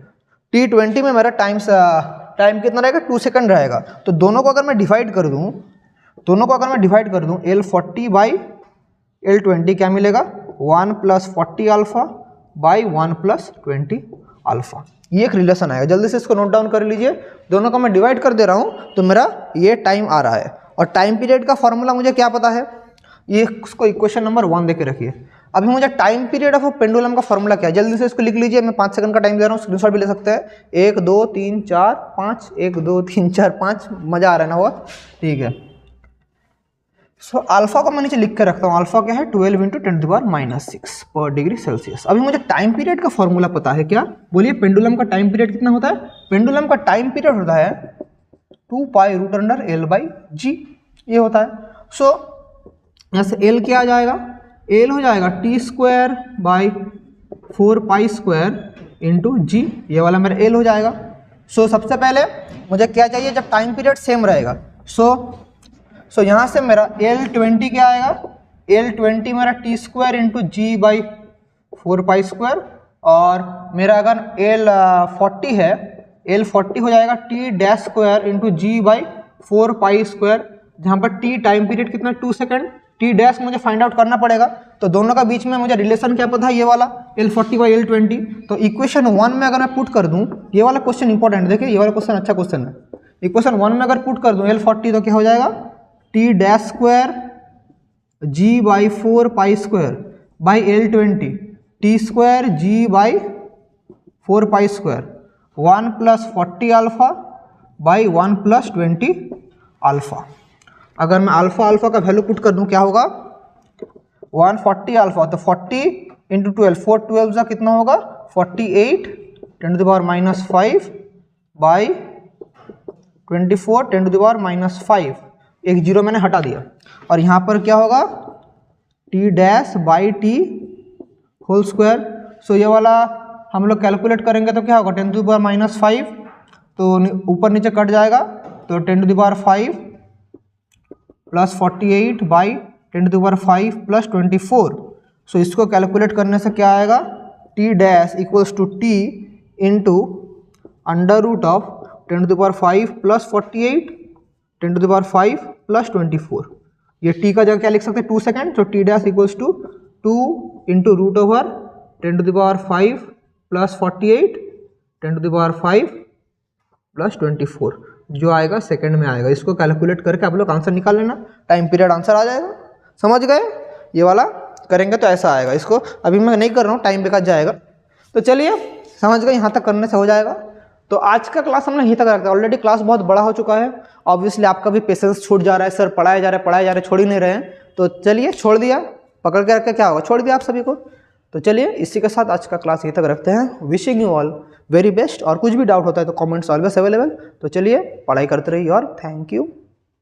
T20 में मेरा टाइम कितना रहेगा? 2 सेकेंड रहेगा। तो दोनों को अगर मैं डिवाइड कर दूँ, L40 बाई L20 क्या मिलेगा? 1 plus 40 alpha by 1 plus 20 alpha. ये एक रिलेशन आएगा। जल्दी से इसको नोट डाउन कर लीजिए। दोनों को मैं डिवाइड कर दे रहा हूँ तो मेरा ये टाइम आ रहा है। और टाइम पीरियड का फॉर्मूला मुझे क्या पता है? ये उसको इक्वेशन नंबर 1 देके रखिए। अभी मुझे टाइम पीरियड ऑफ पेंडुलम का फॉर्मूला क्या है? जल्दी से इसको लिख लीजिए। मैं 5 सेकंड का टाइम दे रहा हूँ, स्क्रीनशॉट भी ले सकते हैं। 1 2 3 4 5, 1 2 3 4 5। मजा आ रहा है ना? वो ठीक है। सो अल्फा को मैं नीचे लिख के रखता हूँ। अल्फा क्या है? 12 × 10⁻⁻6 पर डिग्री सेल्सियस। अभी मुझे टाइम पीरियड का फॉर्मूला पता है। क्या? बोलिए, पेंडुलम का टाइम पीरियड कितना होता है? पेंडुलम का टाइम पीरियड होता है 2π√L/g। ये होता है। सो यहाँ से एल क्या आ जाएगा, एल हो जाएगा टी स्क्वायर बाई 4π² इंटू जी, ये वाला मेरा एल हो जाएगा। सो सबसे पहले मुझे क्या चाहिए, जब टाइम पीरियड सेम रहेगा। सो यहाँ से मेरा L20 क्या आएगा, L20 मेरा t square into g by 4π², और मेरा अगर L40 है, L40 हो जाएगा t dash square into g by 4π², जहाँ पर टी टाइम पीरियड कितना 2 सेकेंड, टी डैश मुझे फाइंड आउट करना पड़ेगा। तो दोनों का बीच में मुझे रिलेशन क्या पता है, ये वाला L40 बाई L20। तो इक्वेशन 1 में अगर मैं पुट कर दूँ, ये वाला क्वेश्चन इंपॉर्टेंट, देखिए ये वाला क्वेश्चन अच्छा क्वेश्चन है। इक्वेशन 1 में अगर पुट कर दूँ L40, तो क्या हो जाएगा, t dash square g by 4π² by L20 t square g by 4π², 1 + 40 alpha by 1 + 20 alpha. अगर मैं अल्फा का वैल्यू पुट कर दूं, क्या होगा, 140 अल्फा, तो 40 इंटू 12, 4 12 का कितना होगा 48 10⁻⁻5 बाई 24 10⁻⁻5, एक जीरो मैंने हटा दिया। और यहाँ पर क्या होगा, t dash by t whole square. So ये वाला हम लोग कैलकुलेट करेंगे तो क्या होगा 10⁻⁻5, तो ऊपर नीचे कट जाएगा, तो 10⁻5 + 48 बाई 10⁻5 + 24। सो इसको कैलकुलेट करने से क्या आएगा, t dash equals to t into √10⁻5 + 48 10⁻5 + 24। ये टी का जगह क्या लिख सकते हैं 2 सेकेंड, तो t dash equals to 2 into √10⁻5 + 48 10⁻5 + 24, जो आएगा सेकंड में आएगा। इसको कैलकुलेट करके आप लोग आंसर निकाल लेना, टाइम पीरियड आंसर आ जाएगा। समझ गए, ये वाला करेंगे तो ऐसा आएगा। इसको अभी मैं नहीं कर रहा हूँ, टाइम बेकार जाएगा। तो चलिए समझ गए, यहाँ तक करने से हो जाएगा। तो आज का क्लास हमने यहीं तक रखते हैं। ऑलरेडी क्लास बहुत बड़ा हो चुका है, ऑब्वियसली आपका भी पेशेंस छूट जा रहा है, सर पढ़ाए जा रहे छोड़ ही नहीं रहे हैं। तो चलिए छोड़ दिया, पकड़ के रख के क्या होगा, छोड़ दिया आप सभी को। तो चलिए इसी के साथ आज का क्लास यहीं तक रखते हैं। Wishing you all very best, और कुछ भी डाउट होता है तो कमेंट्स ऑलवेज अवेलेबल। तो चलिए पढ़ाई करते रहिए और थैंक यू।